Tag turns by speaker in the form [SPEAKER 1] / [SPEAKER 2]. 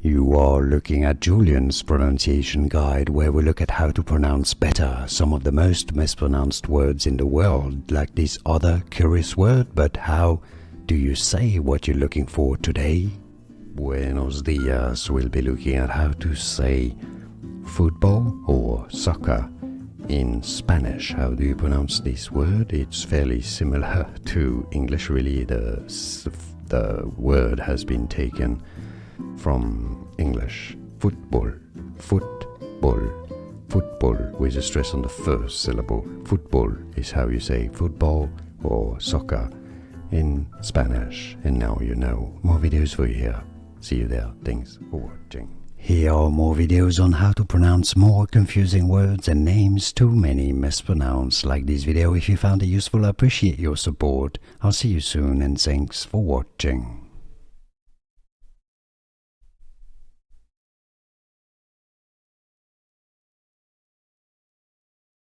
[SPEAKER 1] You are looking at Julian's pronunciation guide, where we look at how to pronounce better some of the most mispronounced words in the world, like this other curious word. But how do you say what you're looking for today? Buenos dias. We'll be looking at how to say football or soccer in Spanish. How do you pronounce this word? It's fairly similar to English, really. The word has been taken from English. Football, football, football, with a stress on the first syllable. Football is how you say football or soccer in Spanish. And now you know. More videos for you here. See you there. Thanks for watching. Here are more videos on how to pronounce more confusing words and names too many mispronounced. Like this video if you found it useful. I appreciate your support. I'll see you soon and thanks for watching.